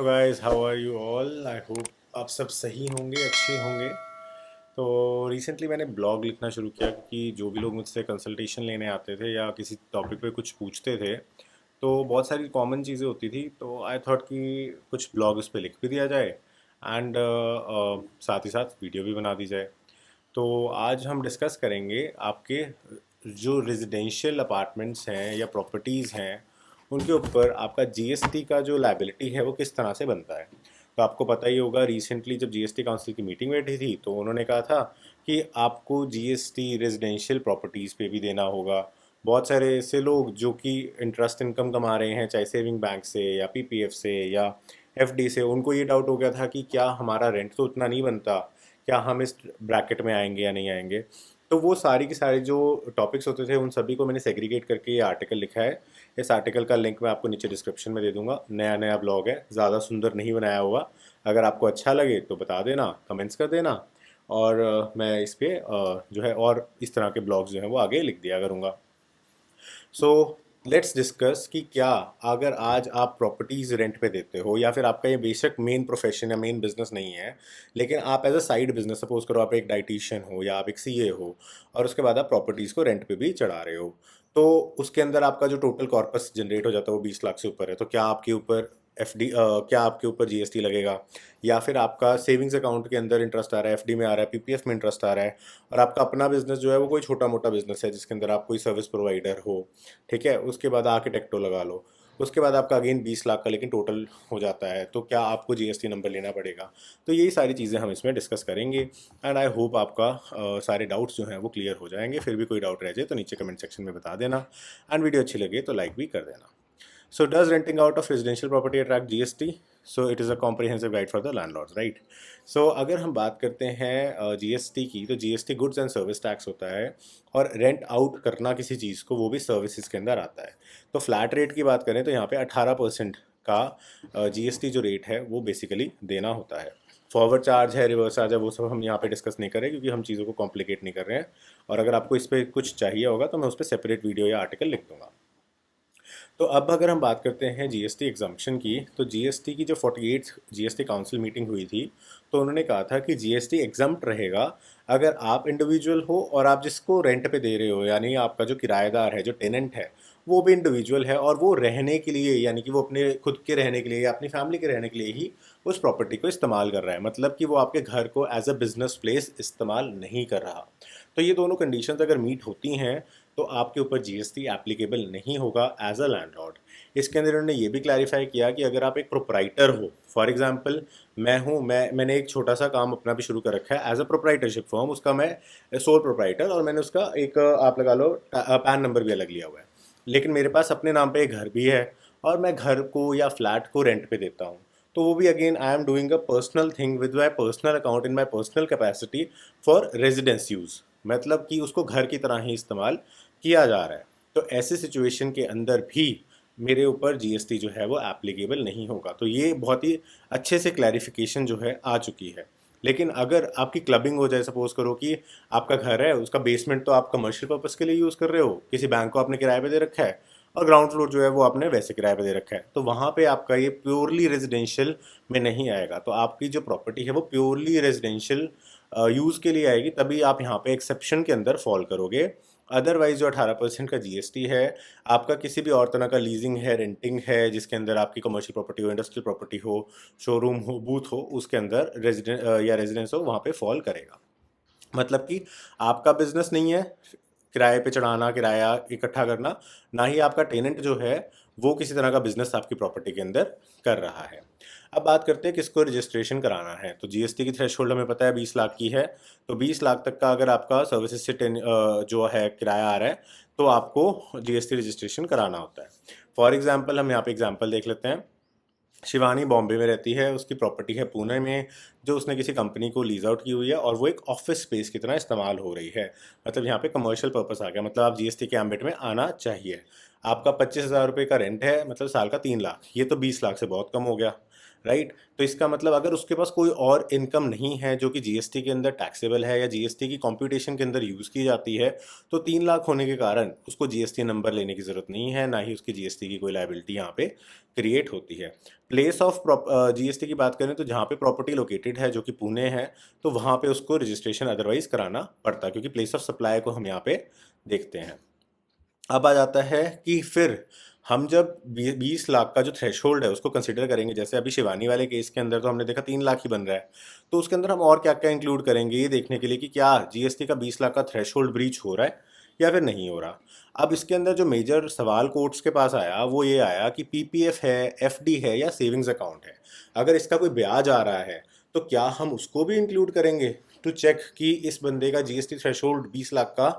Guys, how are you all? I hope आप सब सही होंगे, अच्छे होंगे। तो रिसेंटली मैंने ब्लॉग लिखना शुरू किया क्योंकि जो भी लोग मुझसे कंसल्टेशन लेने आते थे या किसी टॉपिक पे कुछ पूछते थे, तो बहुत सारी कॉमन चीज़ें होती थी। तो आई थॉट कि कुछ ब्लॉग उस पर लिख भी दिया जाए एंड साथ ही साथ वीडियो भी बना दी जाए। तो आज हम डिस्कस करेंगे आपके जो रेजिडेंशियल अपार्टमेंट्स हैं या प्रॉपर्टीज़ हैं, उनके ऊपर आपका जीएसटी का जो लायबिलिटी है वो किस तरह से बनता है। तो आपको पता ही होगा, रिसेंटली जब जीएसटी काउंसिल की मीटिंग बैठी थी तो उन्होंने कहा था कि आपको जीएसटी रेजिडेंशियल प्रॉपर्टीज़ पे भी देना होगा। बहुत सारे ऐसे लोग जो कि इंटरेस्ट इनकम कमा रहे हैं, चाहे सेविंग बैंक से या पीपीएफ से या एफडी से, उनको ये डाउट हो गया था कि क्या हमारा रेंट तो उतना नहीं बनता, क्या हम इस ब्रैकेट में आएंगे या नहीं आएंगे। तो वो सारी की सारी जो टॉपिक्स होते थे उन सभी को मैंने सेग्रीगेट करके ये आर्टिकल लिखा है। इस आर्टिकल का लिंक मैं आपको नीचे डिस्क्रिप्शन में दे दूंगा। नया नया ब्लॉग है, ज़्यादा सुंदर नहीं बनाया हुआ। अगर आपको अच्छा लगे तो बता देना, कमेंट्स कर देना। और मैं इस पे जो है और इस तरह के ब्लॉग्स जो हैं वो आगे लिख दिया करूँगा। सो लेट्स डिस्कस कि क्या अगर आज आप प्रॉपर्टीज़ रेंट पे देते हो या फिर आपका ये बेशक मेन प्रोफेशन या मेन बिजनेस नहीं है, लेकिन आप as a side business, suppose करो आप एक डाइटिशियन हो या आप एक सीए हो और उसके बाद आप प्रॉपर्टीज़ को रेंट पे भी चढ़ा रहे हो, तो उसके अंदर आपका जो टोटल कॉर्पस जनरेट हो जाता है वो 20 लाख से ऊपर है। तो क्या आपके ऊपर एफडी क्या आपके ऊपर जीएसटी लगेगा? या फिर आपका सेविंग्स अकाउंट के अंदर इंटरेस्ट आ रहा है, एफडी में आ रहा है, पीपीएफ में इंटरेस्ट आ रहा है, और आपका अपना बिजनेस जो है वो कोई छोटा मोटा बिजनेस है जिसके अंदर आप कोई सर्विस प्रोवाइडर हो, ठीक है, उसके बाद आर्किटेक्टो लगा लो, उसके बाद आपका अगेन 20 लाख का लेकिन टोटल हो जाता है, तो क्या आपको जीएसटी नंबर लेना पड़ेगा? तो यही सारी चीज़ें हम इसमें डिस्कस करेंगे एंड आई होप आपका सारे डाउट्स जो हैं वो क्लियर हो जाएंगे। फिर भी कोई डाउट रह जाए तो नीचे कमेंट सेक्शन में बता देना एंड वीडियो अच्छी लगे तो लाइक भी कर देना। So does renting out of residential property attract GST? So it is a comprehensive guide for the landlords, right? So अगर हम बात करते हैं जीएसटी की, तो GST goods and service tax होता है, और रेंट आउट करना किसी चीज़ को वो भी सर्विसेज के अंदर आता है। तो फ्लैट रेट की बात करें तो यहाँ पे 18% का जीएसटी जो रेट है वो बेसिकली देना होता है। फॉरवर्ड चार्ज है, रिवर्स चार्ज है, वो सब हम यहाँ पे डिस्कस नहीं करें क्योंकि हम चीज़ों को कॉम्प्लिकेट नहीं कर रहे हैं। और अगर आपको इस पर कुछ चाहिए होगा तो मैं उस पर सेपरेट वीडियो या आर्टिकल लिख दूंगा। तो अब अगर हम बात करते हैं जीएसटी एग्जम्पशन की, तो जीएसटी की जो 48th जीएसटी काउंसिल मीटिंग हुई थी, तो उन्होंने कहा था कि जीएसटी एग्जम्प्ट रहेगा अगर आप इंडिविजुअल हो और आप जिसको रेंट पे दे रहे हो, यानी आपका जो किराएदार है, जो टेनेंट है, वो भी इंडिविजुअल है और वो रहने के लिए, यानी कि वो अपने खुद के रहने के लिए या अपनी फैमिली के रहने के लिए ही उस प्रॉपर्टी को इस्तेमाल कर रहा है। मतलब कि वो आपके घर को एज अ बिजनेस प्लेस इस्तेमाल नहीं कर रहा। तो ये दोनों कंडीशंस अगर मीट होती हैं तो आपके ऊपर जीएसटी एप्लीकेबल नहीं होगा एज अ लैंडलॉर्ड। इसके अंदर उन्होंने ये भी क्लैरिफाई किया कि अगर आप एक प्रोप्राइटर हो, फॉर एग्जांपल मैंने एक छोटा सा काम अपना भी शुरू कर रखा है एज अ प्रोप्राइटरशिप फॉर्म, उसका मैं सोल प्रोप्राइटर, और मैंने उसका एक आप लगा लो पैन नंबर भी अलग लिया हुआ है, लेकिन मेरे पास अपने नाम पे एक घर भी है और मैं घर को या फ्लैट को रेंट पे देता हूँ। तो वो भी again I am doing a personal thing with my personal account in my personal capacity for residence use, मतलब कि उसको घर की तरह ही इस्तेमाल किया जा रहा है। तो ऐसे सिचुएशन के अंदर भी मेरे ऊपर जीएसटी जो है वो एप्लीकेबल नहीं होगा। तो ये बहुत ही अच्छे से क्लैरिफिकेशन जो है आ चुकी है। लेकिन अगर आपकी क्लबिंग हो जाए, सपोज करो कि आपका घर है, उसका बेसमेंट तो आप कमर्शियल पर्पज़ के लिए यूज़ कर रहे हो, किसी बैंक को आपने किराए पे दे रखा है, और ग्राउंड फ्लोर जो है वो आपने वैसे किराए पे दे रखा है, तो वहाँ पे आपका ये प्योरली रेजिडेंशियल में नहीं आएगा। तो आपकी जो प्रॉपर्टी है वो प्योरली रेजिडेंशियल यूज़ के लिए आएगी, तभी आप यहाँ पे एक्सेप्शन के अंदर फॉल करोगे। अदरवाइज जो 18% का जीएसटी है, आपका किसी भी और तरह का लीजिंग है, रेंटिंग है, जिसके अंदर आपकी कमर्शियल प्रॉपर्टी हो, इंडस्ट्रियल प्रॉपर्टी हो, शोरूम हो, बूथ हो, उसके अंदर या रेजिडेंस हो, वहाँ पे फॉल करेगा। मतलब कि आपका बिजनेस नहीं है किराए पे चढ़ाना, किराया इकट्ठा करना, ना ही आपका टेनेंट जो है वो किसी तरह का बिजनेस आपकी प्रॉपर्टी के अंदर कर रहा है। अब बात करते हैं किसको रजिस्ट्रेशन कराना है। तो जीएसटी की थ्रेशोल्ड हमें पता है 20 लाख की है। तो 20 लाख तक का अगर आपका सर्विसेज से जो है किराया आ रहा है, तो आपको जीएसटी रजिस्ट्रेशन कराना होता है। फॉर एग्जाम्पल हम यहाँ पे एग्जाम्पल देख लेते हैं। शिवानी बॉम्बे में रहती है, उसकी प्रॉपर्टी है पुणे में, जो उसने किसी कंपनी को लीज आउट की हुई है और वो एक ऑफिस स्पेस की तरह इस्तेमाल हो रही है। मतलब यहाँ पे कमर्शियल पर्पस आ गया, मतलब आप जीएसटी के एम्बिट में आना चाहिए। आपका 25,000 रुपये का रेंट है, मतलब साल का 3 लाख, ये तो 20 लाख से बहुत कम हो गया, राइट। तो इसका मतलब अगर उसके पास कोई और इनकम नहीं है जो कि जीएसटी के अंदर टैक्सेबल है या जीएसटी की कंप्यूटेशन के अंदर यूज़ की जाती है, तो 3 लाख होने के कारण उसको जीएसटी नंबर लेने की ज़रूरत नहीं है, ना ही उसकी जीएसटी की कोई लायबिलिटी यहाँ पे क्रिएट होती है। प्लेस ऑफ जीएसटी की बात करें तो जहाँ पे प्रॉपर्टी लोकेटेड है जो कि पुणे है, तो वहाँ पे उसको रजिस्ट्रेशन अदरवाइज कराना पड़ता है, क्योंकि प्लेस ऑफ सप्लाई को हम यहाँ पे देखते हैं। अब आ जाता है कि फिर हम जब 20 लाख का जो थ्रेशोल्ड है उसको कंसिडर करेंगे, जैसे अभी शिवानी वाले केस के अंदर तो हमने देखा 3 लाख ही बन रहा है, तो उसके अंदर हम और क्या क्या इंक्लूड करेंगे ये देखने के लिए कि क्या जीएसटी का 20 लाख का थ्रेशोल्ड ब्रीच हो रहा है या फिर नहीं हो रहा। अब इसके अंदर जो मेजर सवाल कोर्ट्स के पास आया वो ये आया कि पीपीएफ है, एफडी है या सेविंग्स अकाउंट है, अगर इसका कोई ब्याज आ रहा है तो क्या हम उसको भी इंक्लूड करेंगे टू चेक कि इस बंदे का जीएसटी थ्रेशोल्ड 20 लाख का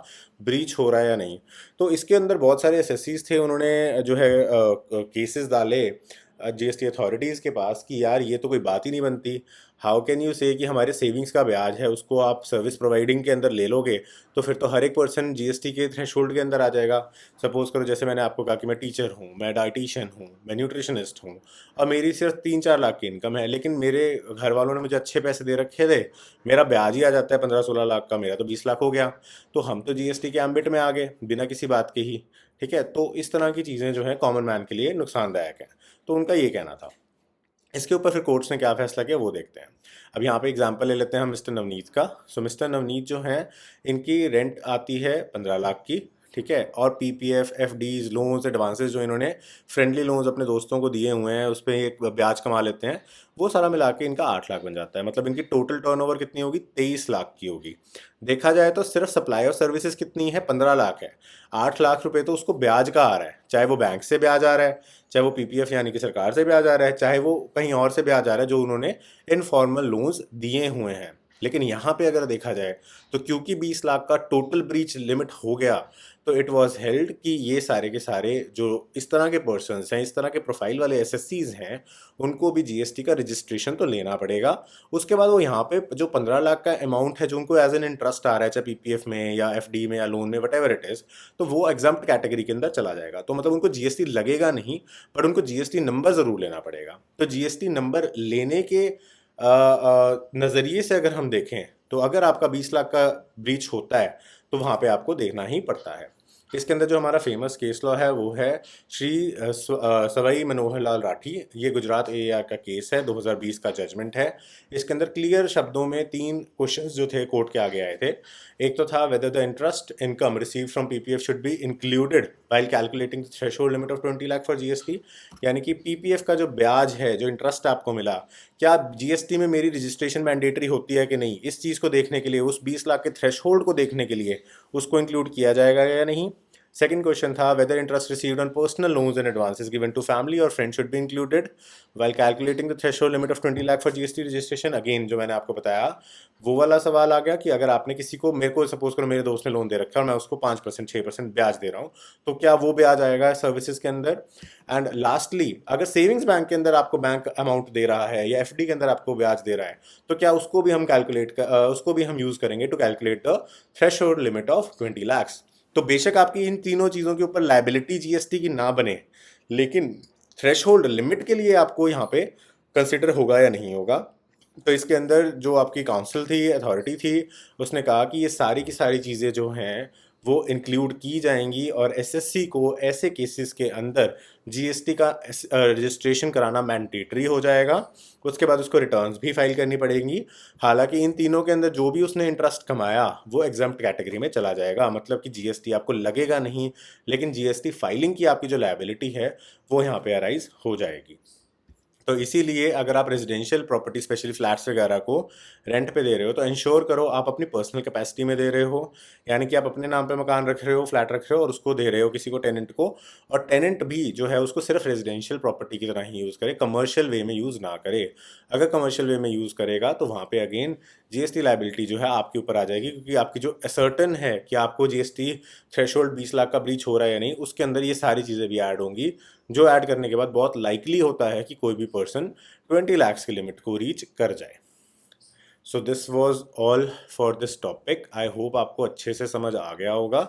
ब्रीच हो रहा है या नहीं। तो इसके अंदर बहुत सारे एसएससीज थे, उन्होंने जो है केसेस डाले जीएसटी अथॉरिटीज़ के पास कि यार ये तो कोई बात ही नहीं बनती। हाउ कैन यू से कि हमारे सेविंग्स का ब्याज है उसको आप सर्विस प्रोवाइडिंग के अंदर ले लोगे, तो फिर तो हर एक पर्सन जीएसटी के थ्रेशोल्ड के अंदर आ जाएगा। सपोज करो जैसे मैंने आपको कहा कि मैं टीचर हूँ, मैं डाइटिशियन हूँ, मैं न्यूट्रिशनिस्ट हूँ, और मेरी सिर्फ 3-4 लाख की इनकम है, लेकिन मेरे घर वालों ने मुझे अच्छे पैसे दे रखे थे, मेरा ब्याज ही आ जाता है 15-16 लाख का, मेरा तो 20 लाख हो गया, तो हम तो जीएसटी के एम्बिट में आ गए बिना किसी बात के ही। ठीक है, तो इस तरह की चीज़ें जो है कॉमन मैन के लिए नुकसानदायक है, तो उनका ये कहना था। इसके ऊपर फिर कोर्ट्स ने क्या फैसला किया वो देखते हैं। अब यहाँ पे एग्जांपल ले लेते हैं हम मिस्टर नवनीत का। सो मिस्टर नवनीत जो हैं, इनकी रेंट आती है 15 लाख की, ठीक है, और पीपीएफ, एफडीज, लोन्स, एडवांसेस जो इन्होंने फ्रेंडली लोन्स अपने दोस्तों को दिए हुए हैं उस पर एक ब्याज कमा लेते हैं, वो सारा मिला के इनका 8 लाख बन जाता है। मतलब इनकी टोटल टर्नओवर कितनी होगी, 23 लाख की होगी। देखा जाए तो सिर्फ सप्लाई और सर्विसेज कितनी है, 15 लाख है। 8 लाख रुपए तो उसको ब्याज का आ रहा है, चाहे वो बैंक से ब्याज आ रहा है, चाहे वो पीपीएफ यानी कि सरकार से ब्याज आ रहा है, चाहे वो कहीं और से ब्याज आ रहा है जो उन्होंने इनफॉर्मल लोन्स दिए हुए हैं। लेकिन यहाँ पे अगर देखा जाए तो क्योंकि 20 लाख का टोटल ब्रीच लिमिट हो गया, तो इट वाज हेल्ड कि ये सारे के सारे जो इस तरह के पर्सन्स हैं, इस तरह के प्रोफाइल वाले एसएससीज हैं, उनको भी जीएसटी का रजिस्ट्रेशन तो लेना पड़ेगा। उसके बाद वो यहाँ पे जो 15 लाख का अमाउंट है जो उनको एज एन इंटरेस्ट आ रहा है, चाहे पीपीएफ में या एफडी में या लोन में, वट एवर इट इज़, तो वो एग्जाम्प्ट कैटेगरी के अंदर चला जाएगा। तो मतलब उनको जीएसटी लगेगा नहीं, पर उनको जीएसटी नंबर ज़रूर लेना पड़ेगा। तो जीएसटी नंबर लेने के नज़रिए से अगर हम देखें तो अगर आपका 20 लाख का ब्रीच होता है तो वहाँ पे आपको देखना ही पड़ता है। इसके अंदर जो हमारा फेमस केस लॉ है वो है श्री सवाई मनोहर लाल राठी, ये गुजरात एआर का केस है, 2020 का जजमेंट है। इसके अंदर क्लियर शब्दों में 3 क्वेश्चंस जो थे कोर्ट के आगे आए थे। एक तो था whether the interest income receive from PPF should be included while calculating the threshold limit of 20 lakh for GST, यानी कि पीपीएफ का जो ब्याज है, जो इंटरेस्ट आपको मिला, क्या जीएसटी में मेरी रजिस्ट्रेशन मैंडेटरी होती है कि नहीं, इस चीज़ को देखने के लिए, उस 20 लाख के थ्रेशोल्ड को देखने के लिए उसको इंक्लूड किया जाएगा या नहीं। सेकंड क्वेश्चन था whether interest received on personal loans and advances given to family और friends should be included while calculating the threshold limit of 20 lakh for GST registration. Again जो मैंने आपको बताया वो वाला सवाल आ गया कि अगर आपने किसी को, मेरे को सपोज करो मेरे दोस्त ने लोन दे रखा है और मैं उसको 5% 6% ब्याज दे रहा हूँ, तो क्या वो ब्याज आएगा सर्विसेज के अंदर। एंड लास्टली अगर सेविंग्स बैंक के अंदर आपको बैंक अमाउंट दे रहा है या एफडी के अंदर आपको ब्याज दे रहा है, तो क्या उसको भी हम उसको भी हम यूज करेंगे to calculate the threshold limit of 20 lakh. तो बेशक आपकी इन तीनों चीज़ों के ऊपर लायबिलिटी जीएसटी की ना बने, लेकिन थ्रेशहोल्ड लिमिट के लिए आपको यहाँ पे कंसिडर होगा या नहीं होगा। तो इसके अंदर जो आपकी काउंसिल थी, अथॉरिटी थी, उसने कहा कि ये सारी की सारी चीज़ें जो हैं वो इंक्लूड की जाएंगी और एसएससी को ऐसे केसेस के अंदर जीएसटी का रजिस्ट्रेशन कराना मैंडेटरी हो जाएगा। उसके बाद उसको रिटर्न्स भी फाइल करनी पड़ेंगी। हालांकि इन तीनों के अंदर जो भी उसने इंटरेस्ट कमाया वो एग्जाम्प्ट कैटेगरी में चला जाएगा, मतलब कि जीएसटी आपको लगेगा नहीं, लेकिन जीएसटी फाइलिंग की आपकी जो लायबिलिटी है वो यहाँ पे अराइज हो जाएगी। तो इसीलिए अगर आप रेजिडेंशियल प्रॉपर्टी स्पेशली फ्लैट्स वगैरह को रेंट पे दे रहे हो तो इंश्योर करो आप अपनी पर्सनल कैपेसिटी में दे रहे हो, यानी कि आप अपने नाम पे मकान रख रहे हो, फ्लैट रख रहे हो और उसको दे रहे हो किसी को, टेनेंट को, और टेनेंट भी जो है उसको सिर्फ रेजिडेंशियल प्रॉपर्टी की तरह ही यूज़ करे, कमर्शियल वे में यूज़ ना करे। अगर कमर्शियल वे में यूज़ करेगा तो वहाँ पे अगेन जीएसटी लायबिलिटी जो है आपके ऊपर आ जाएगी, क्योंकि आपकी जो असर्टन है कि आपको जीएसटी थ्रेशोल्ड 20 लाख का ब्रीच हो रहा है या नहीं, उसके अंदर ये सारी चीज़ें भी ऐड होंगी, जो ऐड करने के बाद बहुत लाइकली होता है कि कोई भी पर्सन 20 लाख की लिमिट को रीच कर जाए। So this was all for this topic. I hope आपको अच्छे से समझ आ गया होगा।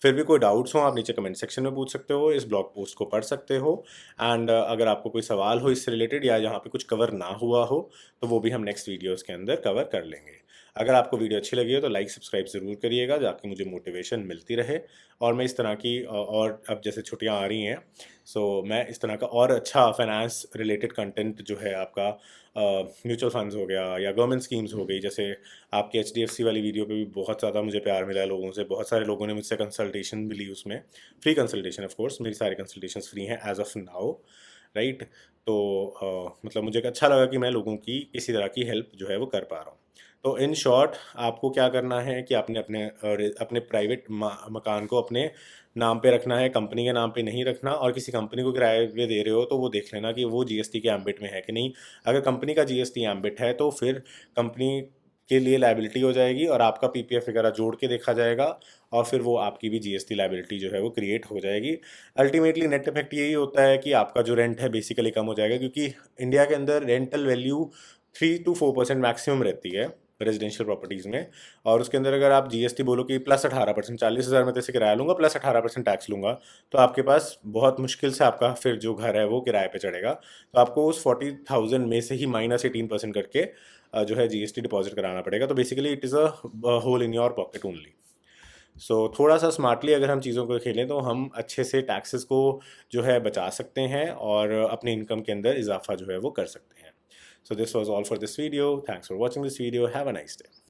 फिर भी कोई डाउट्स हो आप नीचे कमेंट सेक्शन में पूछ सकते हो, इस ब्लॉग पोस्ट को पढ़ सकते हो। एंड अगर आपको कोई सवाल हो इससे रिलेटेड या यहाँ पे कुछ कवर ना हुआ हो तो वो भी हम नेक्स्ट वीडियोज़ के अंदर कवर कर लेंगे। अगर आपको वीडियो अच्छी लगी हो तो लाइक सब्सक्राइब ज़रूर करिएगा, ताकि मुझे मोटिवेशन मिलती रहे और मैं इस तरह की और अब जैसे छुट्टियां आ रही हैं, सो मैं इस तरह का और अच्छा फाइनेंस रिलेटेड कंटेंट जो है आपका, म्यूचुअल फंड्स हो गया या गवर्नमेंट स्कीम्स हो गई, जैसे आपकी HDFC वाली वीडियो पे भी बहुत ज़्यादा मुझे प्यार मिला है लोगों से, बहुत सारे लोगों ने मुझसे कंसल्टेशन भी ली उसमें, फ्री कंसल्टेशन ऑफ कोर्स, मेरी सारी कंसल्टेशंस फ्री हैं एज ऑफ नाउ, राइट। तो मतलब मुझे अच्छा लगा कि मैं लोगों की किसी तरह की हेल्प जो है वो कर पा रहा हूँ। तो इन शॉर्ट आपको क्या करना है कि आपने अपने अपने प्राइवेट मकान को अपने नाम पे रखना है, कंपनी के नाम पे नहीं रखना। और किसी कंपनी को किराए पे दे रहे हो तो वो देख लेना कि वो GST के एम्बिट में है कि नहीं। अगर कंपनी का GST एम्बिट है तो फिर कंपनी के लिए लायबिलिटी हो जाएगी और आपका PPF वगैरह जोड़ के देखा जाएगा और फिर वो आपकी भी GST लायबिलिटी जो है वो क्रिएट हो जाएगी। अल्टीमेटली नेट इफेक्ट यही होता है कि आपका जो रेंट है बेसिकली कम हो जाएगा, क्योंकि इंडिया के अंदर रेंटल वैल्यू 3 to 4% मैक्सिमम रहती है रेजिडेंशियल प्रॉपर्टीज़ में। और उसके अंदर अगर आप GST बोलो कि +18%, 40,000 में से किराया लूँगा +18% टैक्स लूँगा, तो आपके पास बहुत मुश्किल से आपका फिर जो घर है वो किराए पे चढ़ेगा। तो आपको उस 40,000 में से ही -18% करके जो है GST डिपॉजिट कराना पड़ेगा। तो basically it is a hole in your pocket only. So थोड़ा सा स्मार्टली अगर हम चीज़ों को खेलें तो हम अच्छे से टैक्सेस को जो है बचा सकते हैं और अपनी इनकम के अंदर इजाफा जो है वो कर सकते हैं। So this was all for this video, thanks for watching this video, have a nice day.